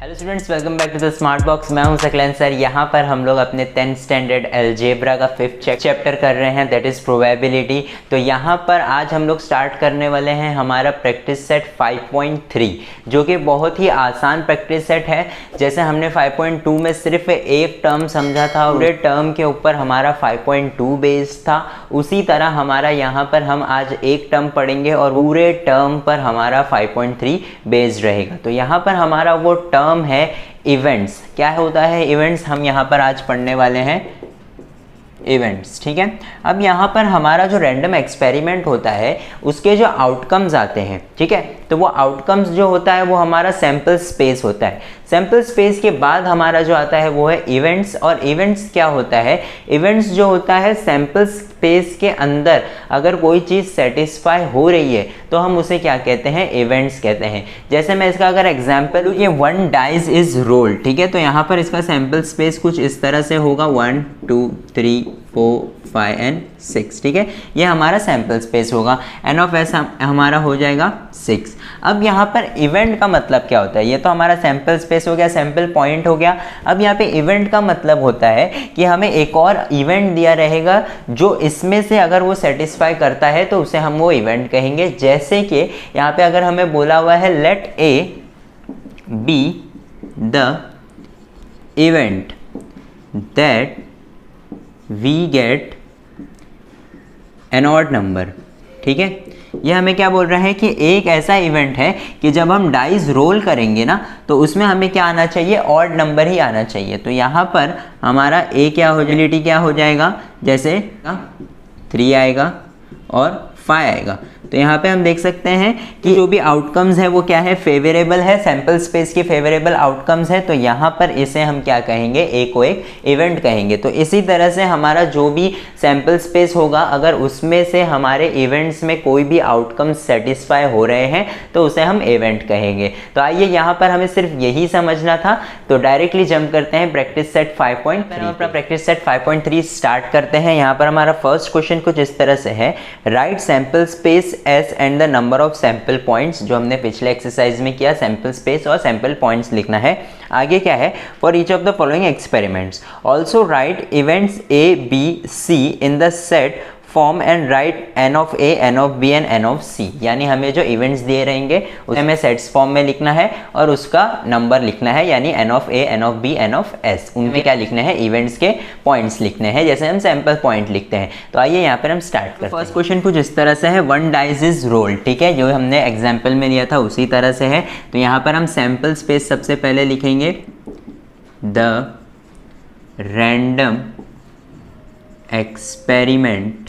Hello students, welcome back to the smart box. मैं हूं सकलन सर। यहाँ पर हम लोग अपने 10th स्टैंडर्ड अलजेब्रा का 5th चैप्टर कर रहे हैं, दैट इज़ प्रोबेबिलिटी। तो यहाँ पर आज हम लोग स्टार्ट करने वाले हैं हमारा प्रैक्टिस सेट 5.3, जो कि बहुत ही आसान प्रैक्टिस सेट है। जैसे हमने 5.2 में सिर्फ एक टर्म समझा था, पूरे टर्म के ऊपर हमारा 5.2 बेस्ड था, उसी तरह हमारा यहाँ पर हम आज एक टर्म पढ़ेंगे और पूरे टर्म पर हमारा 5.3 बेस्ड रहेगा। तो यहाँ पर हमारा वो टर्म है इवेंट्स। क्या होता है इवेंट्स, हम यहाँ पर आज पढ़ने वाले हैं इवेंट्स। ठीक है, अब यहाँ पर हमारा जो रैंडम एक्सपेरिमेंट होता है उसके जो आउटकम्स आते हैं, ठीक है, तो वो आउटकम्स जो होता है वो हमारा सैंपल स्पेस होता है। सैंपल स्पेस के बाद हमारा जो आता है वो है इवेंट्स। और इवेंट्स क्या होता है, इवेंट्स जो होता है सैंपल स्पेस के अंदर अगर कोई चीज़ सेटिस्फाई हो रही है तो हम उसे क्या कहते हैं, इवेंट्स कहते हैं। जैसे मैं इसका अगर एग्जांपल दूं, ये 1 डाइस इज रोल्ड, ठीक है, तो यहाँ पर इसका सैंपल स्पेस कुछ इस तरह से होगा 1 2 3 4 5 एंड 6, ठीक है, ये हमारा सैंपल स्पेस होगा। एन ऑफ एस हमारा हो जाएगा 6। अब यहाँ पर इवेंट का मतलब क्या होता है, ये तो हमारा सैंपल स्पेस हो गया, सैंपल पॉइंट हो गया। अब यहाँ पे इवेंट का मतलब होता है कि हमें एक और इवेंट दिया रहेगा जो इसमें से अगर वो सेटिस्फाई करता है तो उसे हम वो इवेंट कहेंगे। जैसे कि यहाँ पे अगर हमें बोला हुआ है let a be the event that we get an odd number, ठीक है, ये हमें क्या बोल रहा है कि एक ऐसा इवेंट है कि जब हम डाइस रोल करेंगे ना तो उसमें हमें क्या आना चाहिए, ऑड नंबर ही आना चाहिए। तो यहाँ पर हमारा ए क्या प्रोबेबिलिटी क्या हो जाएगा, जैसे 3 आएगा और 5 आएगा। तो यहाँ पे हम देख सकते हैं कि जो भी आउटकम्स है वो क्या है, फेवरेबल है, सैंपल स्पेस के फेवरेबल आउटकम्स है। तो यहाँ पर इसे हम क्या कहेंगे, ए को एक इवेंट कहेंगे। तो इसी तरह से हमारा जो भी सैंपल स्पेस होगा अगर उसमें से हमारे इवेंट्स में कोई भी आउटकम्स सेटिस्फाई हो रहे हैं तो उसे हम इवेंट कहेंगे। तो आइए यहाँ पर हमें सिर्फ यही समझना था, तो डायरेक्टली जंप करते हैं प्रैक्टिस सेट 5.3। अपना प्रैक्टिस सेट 5.3 स्टार्ट करते हैं। यहाँ पर हमारा फर्स्ट क्वेश्चन कुछ इस तरह से है, right sample space S and the number of sample points. जो हमने पिछले एक्सरसाइज में किया, सैंपल स्पेस और सैंपल पॉइंट्स लिखना है। आगे क्या है, for each of the following experiments also write events A B C in the set form and write n of A, n of B and n of C. यानी हमें जो events दिए रहेंगे उसे हमें सेट्स फॉर्म में लिखना है और उसका नंबर लिखना है, यानी n of A, n of b, n of s. उनमें क्या लिखने हैं, इवेंट्स के पॉइंट्स लिखने हैं, जैसे हम सैंपल पॉइंट लिखते हैं। तो आइए यहाँ पर हम स्टार्ट करते हैं। फर्स्ट क्वेश्चन कुछ इस तरह से है, 1 डाइस इज रोल्ड, ठीक है, जो हमने एग्जाम्पल में लिया था उसी तरह से है। तो यहाँ पर हम सैंपल स्पेस सबसे पहले लिखेंगे द रैंडम एक्सपेरिमेंट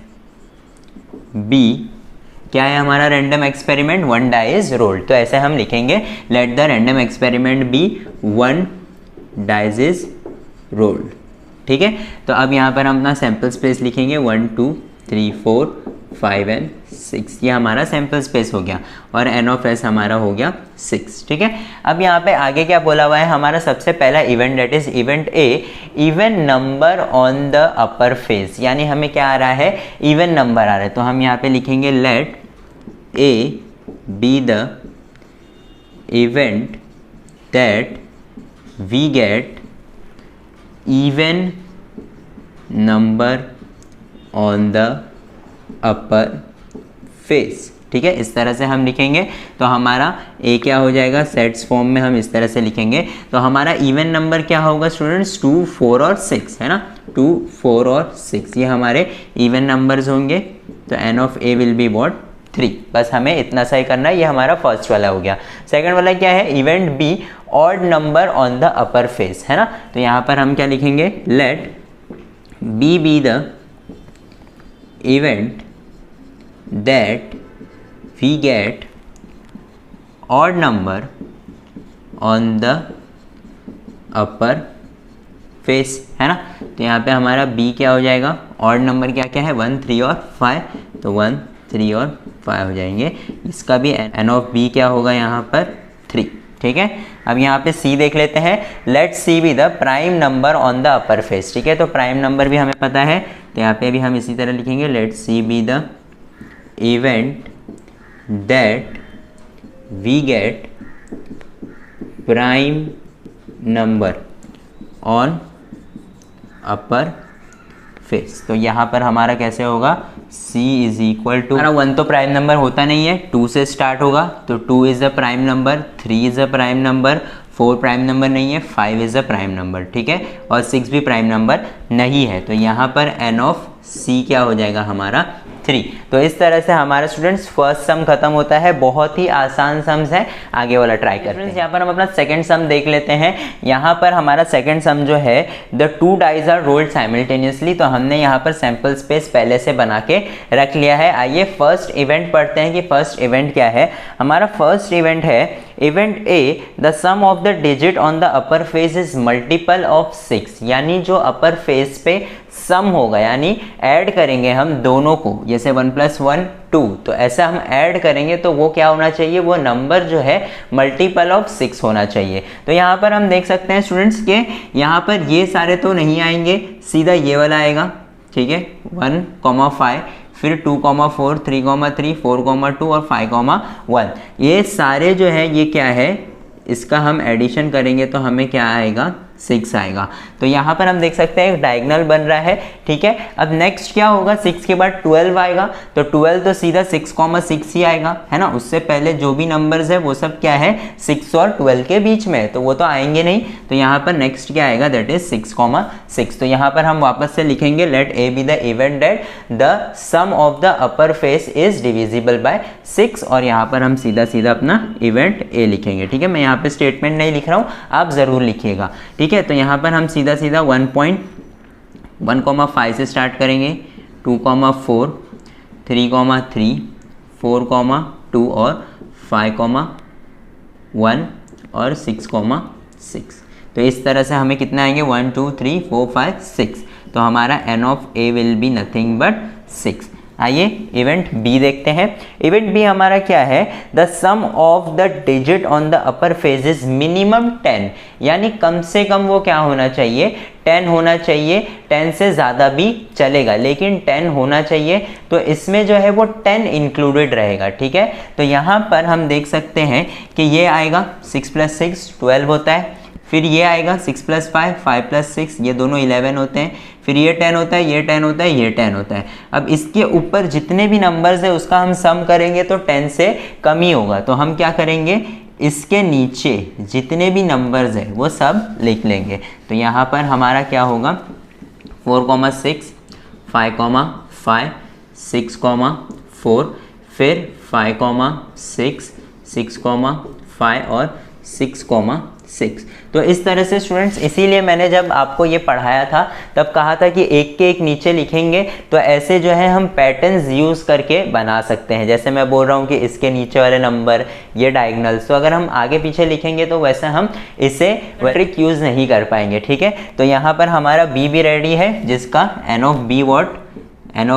बी। क्या है हमारा random experiment, 1 die is rolled. तो ऐसे हम लिखेंगे let the random experiment be 1 dies is rolled, ठीक है। तो अब यहाँ पर हम अपना सैंपल स्पेस लिखेंगे 1 2 3 4 5 एंड 6, ये हमारा सैंपल स्पेस हो गया और एन ऑफ एस हमारा हो गया 6, ठीक है। अब यहाँ पे आगे क्या बोला हुआ है, हमारा सबसे पहला event that is event A, even number on the upper face. यानी हमें क्या आ रहा है, इवन नंबर आ रहा है। तो हम यहाँ पे लिखेंगे let a be the event that we get even number on the upper face, ठीक है, इस तरह से हम लिखेंगे। तो हमारा ए क्या हो जाएगा, सेट्स फॉर्म में हम इस तरह से लिखेंगे। तो हमारा इवन नंबर क्या होगा स्टूडेंट्स, 2 4 और 6, है ना, 2 4 और 6, ये हमारे इवन नंबर्स होंगे। तो n of a will be what, 3। बस हमें इतना सा ही करना है। ये हमारा फर्स्ट वाला हो गया। सेकंड वाला क्या है, event b odd number on the upper face, है ना। तो यहाँ पर हम क्या लिखेंगे, let b be the event that we get odd number on the upper face, है ना। तो यहाँ पे हमारा B क्या हो जाएगा, ऑड नंबर क्या क्या है, 1 3 और 5, तो 1 3 और 5 हो जाएंगे। इसका भी एन ऑफ B क्या होगा यहाँ पर 3, ठीक है। अब यहाँ पे C देख लेते हैं, let C be the prime number on the upper face, ठीक है। तो प्राइम नंबर भी हमें पता है, तो यहाँ पे भी हम इसी तरह लिखेंगे let C be the event that we get prime number on upper face. तो यहाँ पर हमारा कैसे होगा, c इज इक्वल टू, हमारा 1 तो प्राइम नंबर होता नहीं है, 2 से स्टार्ट होगा, तो 2 is a prime number, 3 is a prime number, 4 prime number नहीं है, 5 इज़ अ प्राइम नंबर, ठीक है, और 6 भी प्राइम नंबर नहीं है। तो यहाँ पर n ऑफ c क्या हो जाएगा हमारा 3। तो इस तरह से हमारा स्टूडेंट्स फर्स्ट सम खत्म होता है। बहुत ही आसान सम्स है, आगे वाला ट्राई करते हैं। यहाँ पर हम अपना सेकंड सम देख लेते हैं। यहाँ पर हमारा सेकंड सम जो है, the 2 dies are rolled simultaneously. तो हमने यहाँ पर सैंपल स्पेस पहले से बना के रख लिया है। आइए फर्स्ट इवेंट पढ़ते हैं कि फर्स्ट इवेंट क्या है। हमारा फर्स्ट इवेंट है event a, the sum of the digit on the upper face is multiple of 6। यानी जो अपर फेस पे सम होगा, यानी ऐड करेंगे हम दोनों को, जैसे 1 + 1 2, तो ऐसा हम ऐड करेंगे तो वो क्या होना चाहिए, वो नंबर जो है मल्टीपल ऑफ 6 होना चाहिए। तो यहाँ पर हम देख सकते हैं स्टूडेंट्स के यहाँ पर ये सारे तो नहीं आएंगे, सीधा ये वाला आएगा, ठीक है, 1,5, फिर 2,4, 3,3, 4,2 और 5,1। ये सारे जो है ये क्या है, इसका हम एडिशन करेंगे तो हमें क्या आएगा, 6 आएगा। तो यहाँ पर हम देख सकते हैं एक डायगोनल बन रहा है, ठीक है। अब नेक्स्ट क्या होगा, 6 के बाद 12 आएगा, तो 12 तो सीधा 6,6 ही आएगा, है ना। उससे पहले जो भी नंबर्स है वो सब क्या है, 6 और 12 के बीच में, तो वो तो आएंगे नहीं। तो यहाँ पर नेक्स्ट क्या आएगा, दैट इज 6,6। तो यहाँ पर हम वापस से लिखेंगे, let a be the event that the sum of the upper face is divisible by 6, और यहाँ पर हम सीधा सीधा अपना इवेंट ए लिखेंगे, ठीक है। मैं यहाँ पे स्टेटमेंट नहीं लिख रहा हूँ, आप जरूर लिखिएगा, ठीक है। तो यहाँ पर हम सीधा सीधा 1.1,5 से स्टार्ट करेंगे, 2,4, 3,3, 4,2 और 5,1 और 6,6। तो इस तरह से हमें कितना आएंगे, 1 2 3 4 5 6। तो हमारा n of a will be nothing but 6। आइए इवेंट बी देखते हैं। इवेंट बी हमारा क्या है, the sum of the digit on the upper face is minimum 10। यानी कम से कम वो क्या होना चाहिए, 10 होना चाहिए। 10 से ज़्यादा भी चलेगा लेकिन 10 होना चाहिए। तो इसमें जो है वो 10 इंक्लूडेड रहेगा, ठीक है। तो यहाँ पर हम देख सकते हैं कि ये आएगा 6 + 6 12 होता है, फिर ये आएगा 6 + 5 5 + 6, ये दोनों 11 होते हैं, फिर ये 10 होता है, ये 10 होता है, ये 10 होता है। अब इसके ऊपर जितने भी नंबर्स है उसका हम सम करेंगे तो 10 से कम ही होगा। तो हम क्या करेंगे, इसके नीचे जितने भी नंबर्स है वो सब लिख लेंगे। तो यहाँ पर हमारा क्या होगा, 4,6, 5,5, 6,4, फिर 5,6, 6,5 और 6,6। तो इस तरह से स्टूडेंट्स, इसीलिए मैंने जब आपको ये पढ़ाया था तब कहा था कि एक के एक नीचे लिखेंगे तो ऐसे जो है हम पैटर्न्स यूज़ करके बना सकते हैं। जैसे मैं बोल रहा हूँ कि इसके नीचे वाले नंबर ये डायगोनल्स, तो अगर हम आगे पीछे लिखेंगे तो वैसे हम इसे ट्रिक यूज़ नहीं कर पाएंगे, ठीक है। तो यहाँ पर हमारा बी भी रेडी है, जिसका n ऑफ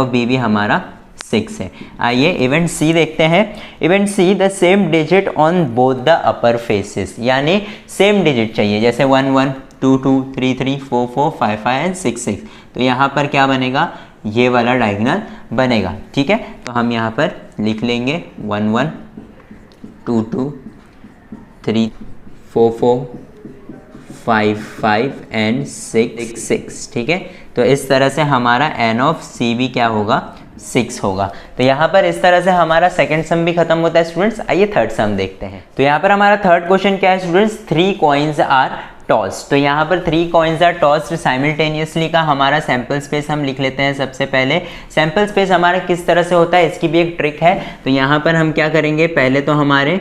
बी भी हमारा 6 है। आइए इवेंट सी देखते हैं। Event c, the same digit on both the upper faces, यानी सेम डिजिट चाहिए, जैसे 1 1 2 2 3 3 4 4 5 5 एंड 6 6। तो यहाँ पर क्या बनेगा, ये वाला डायगोनल बनेगा, ठीक है। तो हम यहाँ पर लिख लेंगे 1 1 2 2 3 4 4 5 5 एंड 6 6, ठीक है। तो इस तरह से हमारा n ऑफ c भी क्या होगा, 6 होगा। तो यहाँ पर इस तरह से हमारा सेकंड सम भी खत्म होता है स्टूडेंट्स। आइए थर्ड सम देखते हैं। तो यहाँ पर हमारा थर्ड क्वेश्चन क्या है स्टूडेंट्स, 3 कॉइन्स आर टॉस्ड। तो यहाँ पर 3 कॉइन्स आर टॉस्ड साइमल्टेनियसली का हमारा सैंपल स्पेस हम लिख लेते हैं। सबसे पहले सैंपल स्पेस हमारा किस तरह से होता है, इसकी भी एक ट्रिक है। तो यहाँ पर हम क्या करेंगे, पहले तो हमारे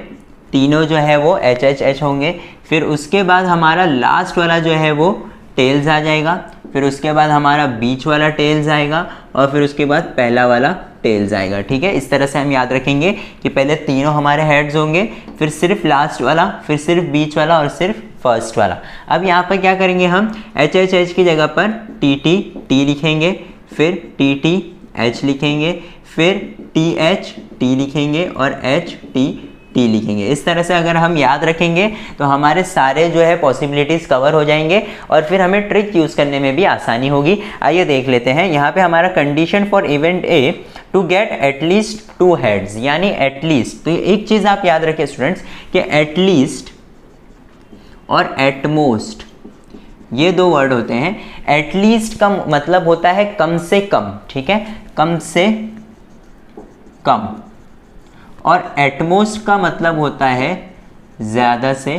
तीनों जो है वो एच एच एच होंगे, फिर उसके बाद हमारा लास्ट वाला जो है वो टेल्स आ जाएगा, फिर उसके बाद हमारा बीच वाला टेल्स आएगा, और फिर उसके बाद पहला वाला टेल्स आएगा, ठीक है। इस तरह से हम याद रखेंगे कि पहले तीनों हमारे हेड्स होंगे, फिर सिर्फ लास्ट वाला, फिर सिर्फ बीच वाला और सिर्फ फर्स्ट वाला। अब यहाँ पर क्या करेंगे, हम एच एच एच की जगह पर टी टी टी लिखेंगे, फिर टी टी एच लिखेंगे, फिर टी एच टी लिखेंगे और एच टी टी लिखेंगे। इस तरह से अगर हम याद रखेंगे तो हमारे सारे जो है पॉसिबिलिटीज़ कवर हो जाएंगे और फिर हमें ट्रिक यूज़ करने में भी आसानी होगी। आइए देख लेते हैं। यहाँ पे हमारा condition for event A to get at least 2 heads, यानी एटलीस्ट। तो एक चीज़ आप याद रखें स्टूडेंट्स कि एटलीस्ट और एटमोस्ट ये दो वर्ड होते हैं। एटलीस्ट का मतलब होता है कम से कम, ठीक है, कम से कम, और एटमोस्ट का मतलब होता है ज़्यादा से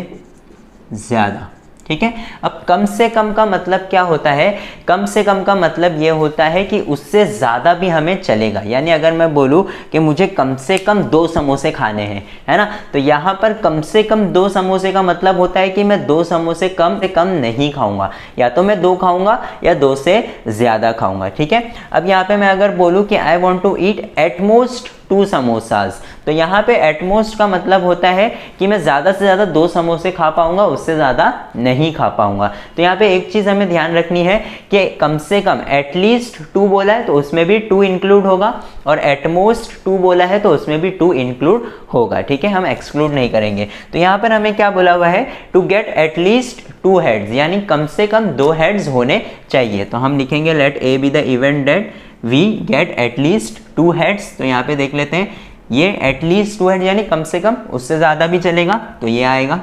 ज़्यादा, ठीक है। अब कम से कम का मतलब क्या होता है? कम से कम का मतलब ये होता है कि उससे ज़्यादा भी हमें चलेगा। यानी अगर मैं बोलूँ कि मुझे कम से कम 2 समोसे खाने हैं, है ना, तो यहाँ पर कम से कम 2 समोसे का मतलब होता है कि मैं 2 समोसे कम से कम नहीं खाऊंगा, या तो मैं 2 खाऊंगा या 2 से ज़्यादा खाऊंगा, ठीक है। अब यहाँ पे मैं अगर बोलूँ कि I want to eat at most 2 samosas, तो यहाँ पे एटमोस्ट का मतलब होता है कि मैं ज़्यादा से ज़्यादा 2 समोसे खा पाऊंगा, उससे ज़्यादा नहीं खा पाऊंगा। तो यहाँ पे एक चीज़ हमें ध्यान रखनी है कि कम से कम एटलीस्ट 2 बोला है तो उसमें भी 2 इंक्लूड होगा, और एटमोस्ट 2 बोला है तो उसमें भी 2 इंक्लूड होगा, ठीक है, हम एक्सक्लूड नहीं करेंगे। तो यहाँ पर हमें क्या बोला हुआ है? टू गेट एटलीस्ट 2 हेड्स, यानी कम से कम 2 हेड्स होने चाहिए। तो हम लिखेंगे let a be the event that we get at least 2 heads. तो यहाँ पे देख लेते हैं, ये एटलीस्ट 2 हेड्स यानी कम से कम, उससे ज़्यादा भी चलेगा तो ये आएगा,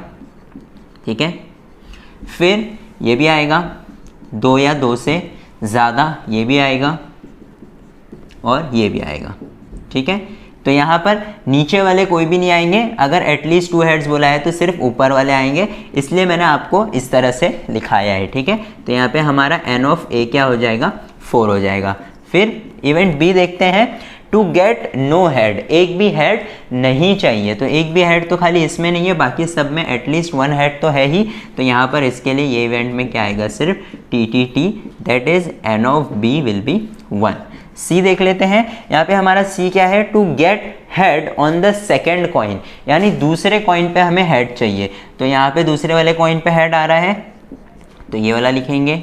ठीक है। फिर ये भी आएगा 2 या 2 से ज़्यादा, ये भी आएगा और ये भी आएगा, ठीक है। तो यहाँ पर नीचे वाले कोई भी नहीं आएंगे। अगर एटलीस्ट 2 हेड्स बोला है तो सिर्फ ऊपर वाले आएंगे, इसलिए मैंने आपको इस तरह से लिखाया है, ठीक है। तो यहाँ पे हमारा n ऑफ a क्या हो जाएगा? 4 हो जाएगा। फिर इवेंट बी देखते हैं, टू गेट नो हेड, एक भी हेड नहीं चाहिए। तो एक भी हेड तो खाली इसमें नहीं है, बाकी सब में एटलीस्ट 1 हेड तो है ही। तो यहाँ पर इसके लिए ये इवेंट में क्या आएगा? सिर्फ TTT, that is n of b will be 1। C देख लेते हैं, यहाँ पे हमारा सी क्या है? To get head on the second coin, यानी दूसरे कॉइन पे हमें हेड चाहिए। तो यहाँ पे दूसरे वाले कॉइन पे हेड आ रहा है तो ये वाला लिखेंगे।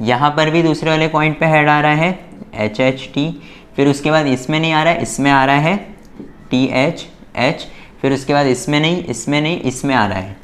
यहाँ पर भी दूसरे वाले कॉइन पे हेड आ रहा है HHT। फिर उसके बाद इसमें नहीं आ रहा है, इसमें आ रहा है THH। फिर उसके बाद इसमें नहीं, इसमें नहीं, इसमें आ रहा है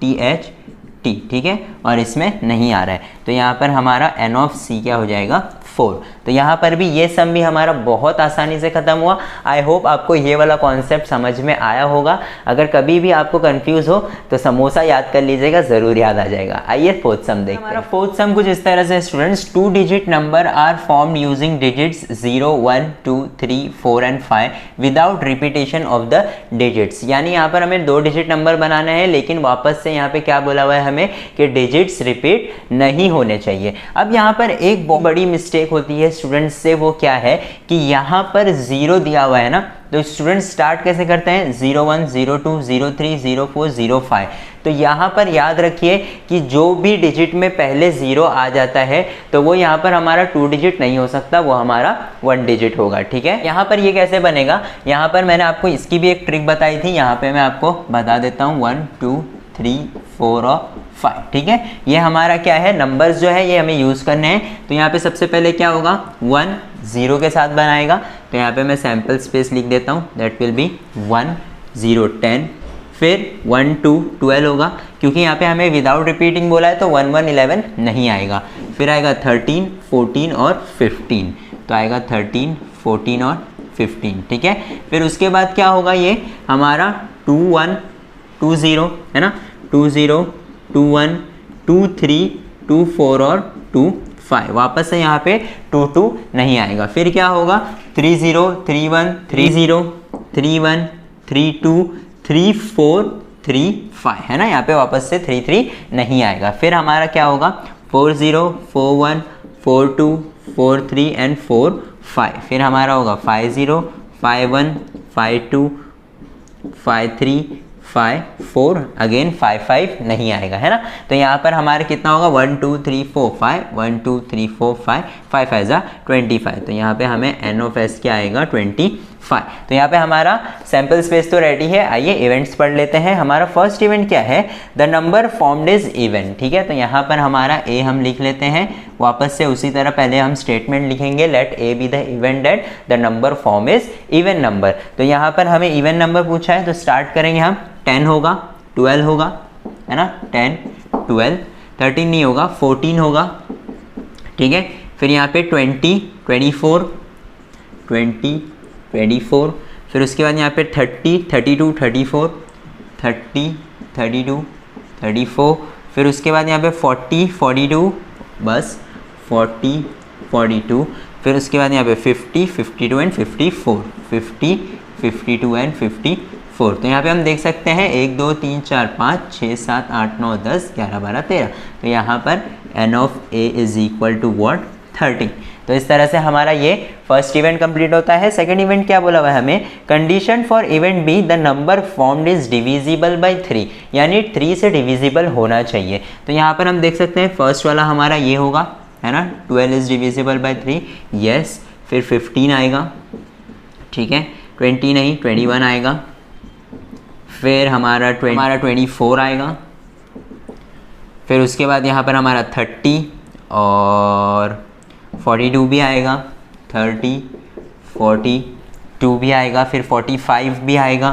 THT, ठीक है, और इसमें नहीं आ रहा है। तो यहाँ पर हमारा n ऑफ c क्या हो जाएगा? 4। तो यहाँ पर भी ये सम भी हमारा बहुत आसानी से ख़त्म हुआ। आई होप आपको ये वाला कॉन्सेप्ट समझ में आया होगा। अगर कभी भी आपको कंफ्यूज हो तो समोसा याद कर लीजिएगा, ज़रूर याद आ जाएगा। आइए फोर्थ सम देखते हैं। हमारा फोर्थ सम कुछ इस तरह से students, 2 digit number are formed using digits 0, 1, 2, 3, 4 and 5 without repetition of the digits. यानी यहाँ पर हमें 2 डिजिट नंबर बनाना है, लेकिन वापस से यहाँ पे क्या बोला हुआ है हमें कि डिजिट्स रिपीट नहीं होने चाहिए। अब यहाँ पर एक बहुत बड़ी मिस्टेक होती है स्टूडेंट्स से, वो क्या है कि यहाँ पर 0 दिया हुआ है ना, तो स्टूडेंट्स स्टार्ट कैसे करते हैं? 0, 1, 0, 2, 0, 3, 0, 4, 0, 5। तो यहाँ पर याद रखिए कि जो भी डिजिट में पहले 0 आ जाता है तो वो यहाँ पर हमारा 2 डिजिट नहीं हो सकता, वो हमारा 1 डिजिट होगा, ठीक है। यहाँ पर ये कैसे बनेगा? यहाँ पर मैंने आपको इसकी भी एक ट्रिक बताई थी, यहाँ पे मैं आपको बता देता हूँ। 1, 2, 3, 4 और 5, ठीक है। ये हमारा क्या है? नंबर्स जो है ये हमें यूज़ करने हैं। तो यहाँ पे सबसे पहले क्या होगा? 1 0 के साथ बनाएगा, तो यहाँ पे मैं सैम्पल स्पेस लिख देता हूँ, दैट विल बी 1 0 10। फिर 1 2 12 होगा, क्योंकि यहाँ पे हमें विदाउट रिपीटिंग बोला है तो 1 1 11 नहीं आएगा। फिर आएगा 13 14 और 15, तो आएगा 13 14 और 15, ठीक है। फिर उसके बाद क्या होगा? ये हमारा 2 1 2 0 है ना, 2 0 2 1 2 3 2 4 और 2 5। वापस से यहाँ पे 2 2 नहीं आएगा। फिर क्या होगा? 3 0 3 1 3 0 3 1 3 2 3 4 3 5, है ना, यहाँ पे वापस से 3 3 नहीं आएगा। फिर हमारा क्या होगा? 4 0 4 1 4 2 4 3 एंड 4 5। फिर हमारा होगा 5 0 5 1 5 2 5 3 5 4 अगेन 5 5 नहीं आएगा, है ना। तो यहाँ पर हमारे कितना होगा? 1 2 3 4 5 1 2 3 4 5 5 5 जा 25। तो यहाँ पे हमें n ऑफ s क्या आएगा? 25। तो यहाँ पे हमारा सैम्पल स्पेस तो रेडी है। आइए इवेंट्स पढ़ लेते हैं। हमारा फर्स्ट इवेंट क्या है? The number formed is even, ठीक है। तो यहाँ पर हमारा a हम लिख लेते हैं। वापस से उसी तरह पहले हम स्टेटमेंट लिखेंगे, let a be the event that the number form is even number. तो यहाँ पर हमें इवन नंबर पूछा है, तो स्टार्ट करेंगे हम। 10 होगा, 12 होगा, है ना, 10 12 13 नहीं होगा, 14 होगा, ठीक है। फिर यहाँ पे 20 24 20 24। फिर उसके बाद यहाँ पे 30 32 34 30 32 34 फिर उसके बाद यहाँ पे 40 42 बस 40 42, फिर उसके बाद यहाँ पे 50 52 एंड 54 50 52 एंड 54। तो यहाँ पे हम देख सकते हैं 1 2 3 4 5 6 7 8 9 10 11 12 13। तो यहाँ पर n of a is equal to what 30। तो इस तरह से हमारा ये फर्स्ट इवेंट कंप्लीट होता है। सेकंड इवेंट क्या बोला हुआ है हमें, condition for event be the number formed is divisible bye 3, यानी 3 से डिविजिबल होना चाहिए। तो यहाँ पर हम देख सकते हैं फर्स्ट वाला हमारा ये होगा, है ना, 12 इज डिविजिबल बाय 3, यस। फिर 15 आएगा, ठीक है, 20 नहीं 21 आएगा, फिर हमारा 24 आएगा, फिर उसके बाद यहाँ पर हमारा 30 और 42 भी आएगा, 30 42 भी आएगा, फिर 45 भी आएगा,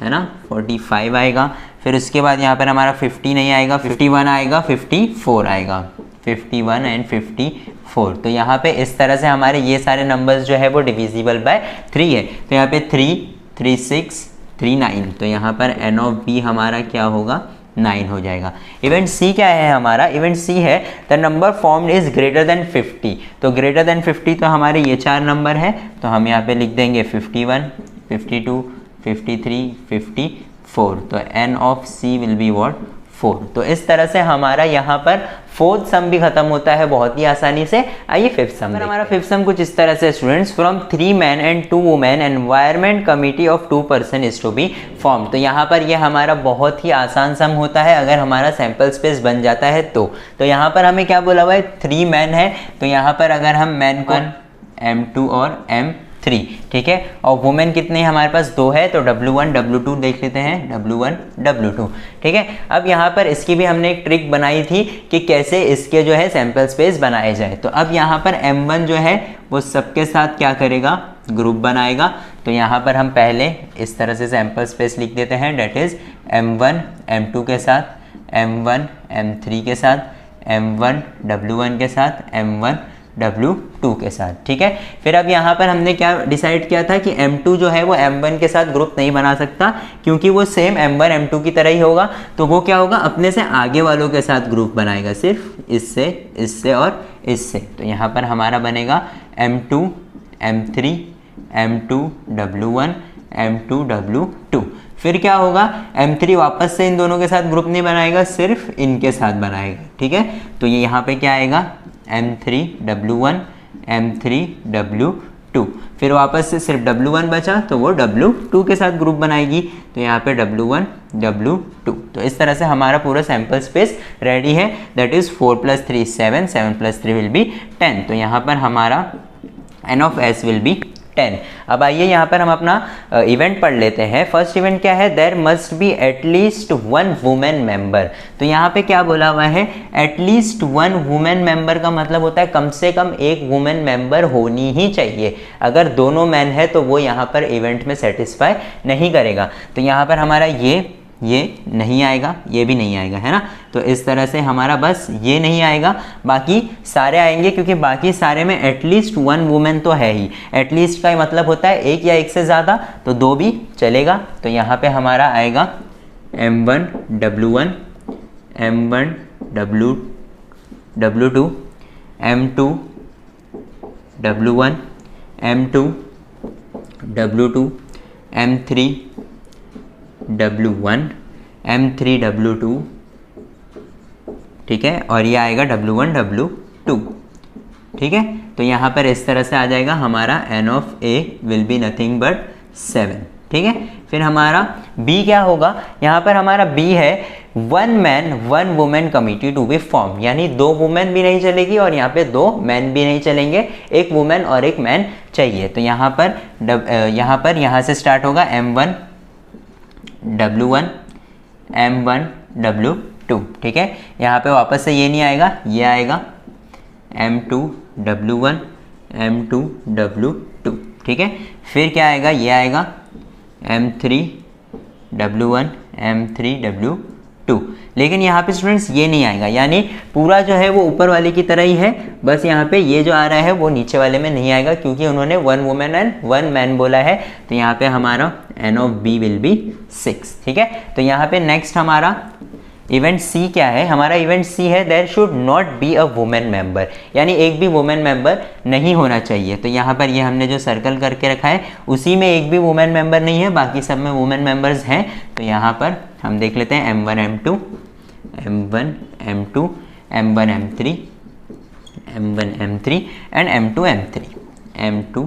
है ना, 45 आएगा। फिर उसके बाद यहाँ पर हमारा 50 नहीं आएगा, 51 आएगा, 54 आएगा, 51 एंड 54। तो यहाँ पे इस तरह से हमारे ये सारे नंबर्स जो है वो डिविजिबल बाय 3 है। तो यहाँ पे 3 3 6 3 9, तो यहाँ पर n ऑफ b हमारा क्या होगा 9 हो जाएगा। इवेंट सी क्या है हमारा, इवेंट सी है the number formed is greater then 50। तो ग्रेटर देन 50 तो हमारे ये 4 नंबर है, तो हम यहाँ पे लिख देंगे 51 52 53 54। तो n of c will be what 4। तो इस तरह से हमारा यहाँ पर फोर्थ सम भी खत्म होता है बहुत ही आसानी से। आइए फिफ्थ सम। हमारा फिफ्थ सम कुछ इस तरह से students, from 3 men and 2 women environment committee of 2 person is to be form. तो यहाँ पर ये हमारा बहुत ही आसान सम होता है अगर हमारा सैंपल स्पेस बन जाता है तो यहाँ पर हमें क्या बोला हुआ है 3 men है, तो यहाँ पर अगर हम मैन को M2 और M3, ठीक है, और वुमेन कितने हमारे पास 2 है, तो W1 W2 देख लेते हैं, W1 W2, ठीक है। अब यहाँ पर इसकी भी हमने एक ट्रिक बनाई थी कि कैसे इसके जो है सैंपल स्पेस बनाए जाए। तो अब यहाँ पर M1 जो है वो सबके साथ क्या करेगा, ग्रुप बनाएगा। तो यहाँ पर हम पहले इस तरह से सैंपल स्पेस लिख देते हैं, डेट इज M1 M2 के साथ, M1 M3 के साथ, M1 W1 के साथ, M1 W2 के साथ, ठीक है। फिर अब यहाँ पर हमने क्या डिसाइड किया था कि M2 जो है वो M1 के साथ ग्रुप नहीं बना सकता क्योंकि वो सेम M1 M2 की तरह ही होगा। तो वो क्या होगा, अपने से आगे वालों के साथ ग्रुप बनाएगा, सिर्फ इससे, इससे और इससे। तो यहाँ पर हमारा बनेगा M2 M3 M2 W1 M2 W2। फिर क्या होगा, M3 वापस से इन दोनों के साथ ग्रुप नहीं बनाएगा, सिर्फ इनके साथ बनाएगा, ठीक है। तो ये यहाँ पे क्या आएगा M3 W1 M3 W2। फिर वापस से सिर्फ W1 बचा तो वो W2 के साथ ग्रुप बनाएगी, तो यहाँ पे W1 W2। तो इस तरह से हमारा पूरा सैंपल स्पेस रेडी है, दैट इज 4 + 3 7 7 + 3 विल बी 10। तो यहाँ पर हमारा n of s will be 10। अब आइए यहाँ पर हम अपना इवेंट पढ़ लेते हैं। फर्स्ट इवेंट क्या है, there must be at least 1 women member. तो यहाँ पे क्या बोला हुआ है, एटलीस्ट 1 वुमेन मेंबर का मतलब होता है कम से कम एक वुमेन मेंबर होनी ही चाहिए। अगर दोनों मैन है तो वो यहाँ पर इवेंट में सेटिस्फाई नहीं करेगा। तो यहाँ पर हमारा ये नहीं आएगा, ये भी नहीं आएगा, है ना। तो इस तरह से हमारा बस ये नहीं आएगा, बाकी सारे आएंगे क्योंकि बाकी सारे में एटलीस्ट 1 वुमेन तो है ही। एटलीस्ट का मतलब होता है एक या एक से ज़्यादा, तो 2 भी चलेगा। तो यहाँ पे हमारा आएगा M1 W1 M1 W2 M2 W1 M2 W2 M3 W1 M3 W2, ठीक है, और ये आएगा W1 W2, ठीक है। तो यहाँ पर इस तरह से आ जाएगा हमारा n of a will be nothing but 7, ठीक है। फिर हमारा b क्या होगा, यहाँ पर हमारा b है 1 man 1 woman committee to be form, यानी 2 वुमेन भी नहीं चलेगी और यहाँ पे 2 मैन भी नहीं चलेंगे, एक वुमेन और एक मैन चाहिए। तो यहाँ पर यहाँ से स्टार्ट होगा M1 W1 M1 W2, ठीक है। यहाँ पे वापस से ये नहीं आएगा, ये आएगा M2 W1 M2 W2, ठीक है। फिर क्या आएगा, ये आएगा M3 W1 M3 W2। लेकिन यहाँ पे स्टूडेंट्स ये नहीं आएगा, यानी पूरा जो है वो ऊपर वाले की तरह ही है, बस यहाँ पे ये जो आ रहा है वो नीचे वाले में नहीं आएगा क्योंकि उन्होंने 1 वुमेन एंड 1 मैन बोला है। तो यहाँ पे हमारा n of b will B 6, ठीक है। तो यहाँ पे नेक्स्ट हमारा इवेंट सी क्या है, हमारा इवेंट सी है there should not be a women member, यानी एक भी वुमेन मेंबर नहीं होना चाहिए। तो यहाँ पर ये हमने जो सर्कल करके रखा है उसी में एक भी वुमेन मेंबर नहीं है, बाकी सब में वुमेन मेंबर्स हैं। तो यहाँ पर हम देख लेते हैं M1 M2 M1 M2 M1 M3 M1 M3 and M2 M3 M2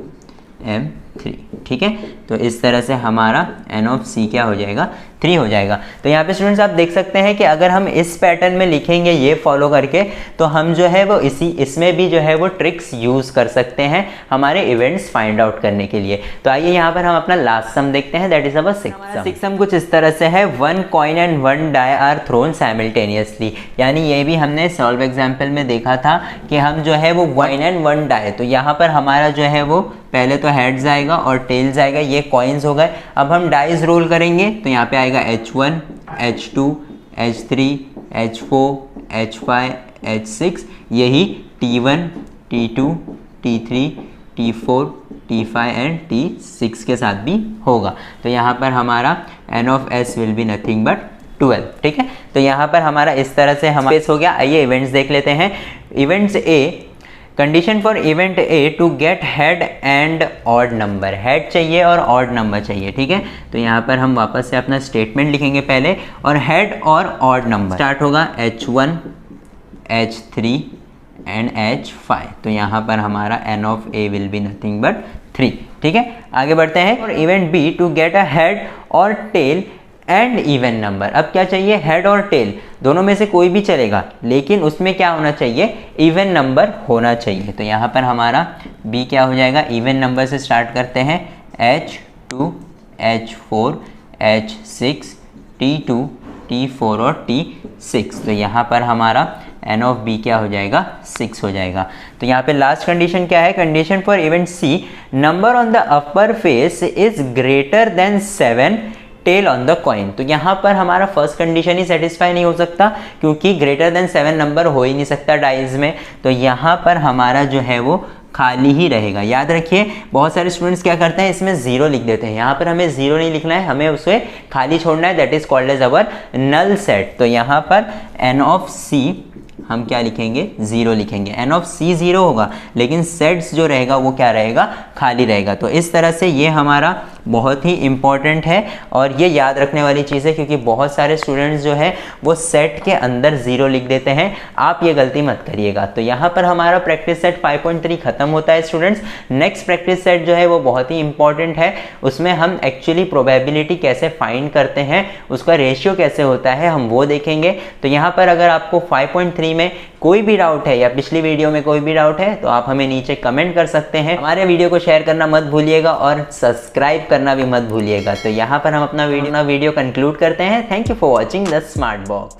M3, ठीक है। तो इस तरह से हमारा N ऑफ C क्या हो जाएगा, 3 हो जाएगा। तो यहाँ पे स्टूडेंट्स आप देख सकते हैं कि अगर हम इस पैटर्न में लिखेंगे ये फॉलो करके, तो हम जो है वो इसमें भी जो है वो ट्रिक्स यूज़ कर सकते हैं हमारे इवेंट्स फाइंड आउट करने के लिए। तो आइए यहाँ पर हम अपना लास्ट सम देखते हैं, that is our six sum. कुछ इस तरह से है, 1 coin and 1 die are thrown simultaneously, यानी ये भी हमने सॉल्व एग्जाम्पल में देखा था कि हम जो है वो 1 एंड 1 डाई, तो यहाँ पर हमारा जो है वो पहले तो हेड्स आएगा और टेल्स आएगा, ये कॉइन्स हो गए। अब हम डाइज रोल करेंगे तो यहाँ पे आएगा H1 H2 H3 H4 H5 H6, यही T1 T2 T3 T4 T5 and T6 के साथ भी होगा। तो यहाँ पर हमारा N of S will be nothing but 12, ठीक है। तो यहाँ पर हमारा इस तरह से हमारा हो गया। आइए इवेंट्स देख लेते हैं। Events A, condition for event A to get head and odd number, head चाहिए और ऑड नंबर चाहिए, ठीक है। तो यहाँ पर हम वापस से अपना स्टेटमेंट लिखेंगे पहले, और हेड और ऑड नंबर स्टार्ट होगा H1 H3 एंड H5। तो यहाँ पर हमारा N of A will be nothing but 3, ठीक है। आगे बढ़ते हैं। और event B to get a head और टेल एंड इवन नंबर, अब क्या चाहिए, हेड और टेल दोनों में से कोई भी चलेगा, लेकिन उसमें क्या होना चाहिए, इवन नंबर होना चाहिए। तो यहाँ पर हमारा बी क्या हो जाएगा, इवन नंबर से स्टार्ट करते हैं, H2 H4 H6 T2 T4 और T6। तो यहाँ पर हमारा N ऑफ B क्या हो जाएगा, 6 हो जाएगा। तो यहाँ पे लास्ट कंडीशन क्या है, condition for event C, number on the upper face is greater than 7 tail on the coin. तो यहाँ पर हमारा फर्स्ट कंडीशन ही सेटिस्फाई नहीं हो सकता, क्योंकि ग्रेटर देन 7 नंबर हो ही नहीं सकता डाइज में। तो यहाँ पर हमारा जो है वो खाली ही रहेगा। याद रखिए, बहुत सारे स्टूडेंट्स क्या करते हैं, इसमें 0 लिख देते हैं। यहाँ पर हमें 0 नहीं लिखना है, हमें उसे खाली छोड़ना है, that is called as our null set. तो यहाँ पर N ऑफ C हम क्या लिखेंगे, 0 लिखेंगे। N ऑफ C 0 होगा, लेकिन सेट्स जो रहेगा वो क्या रहेगा, खाली रहेगा। तो इस तरह से ये हमारा बहुत ही इंपॉर्टेंट है और ये याद रखने वाली चीज़ है, क्योंकि बहुत सारे स्टूडेंट्स जो है वो सेट के अंदर 0 लिख देते हैं। आप ये गलती मत करिएगा। तो यहाँ पर हमारा प्रैक्टिस सेट 5.3 खत्म होता है स्टूडेंट्स। नेक्स्ट प्रैक्टिस सेट जो है वो बहुत ही इंपॉर्टेंट है, उसमें हम एक्चुअली प्रोबेबिलिटी कैसे फाइंड करते हैं, उसका रेशियो कैसे होता है, हम वो देखेंगे। तो यहाँ पर अगर आपको 5.3 में कोई भी डाउट है या पिछली वीडियो में कोई भी डाउट है तो आप हमें नीचे कमेंट कर सकते हैं। हमारे वीडियो को शेयर करना मत भूलिएगा और सब्सक्राइब करना भी मत भूलिएगा। तो यहाँ पर हम अपना वीडियो कंक्लूड करते हैं। Thank you for watching the smart box.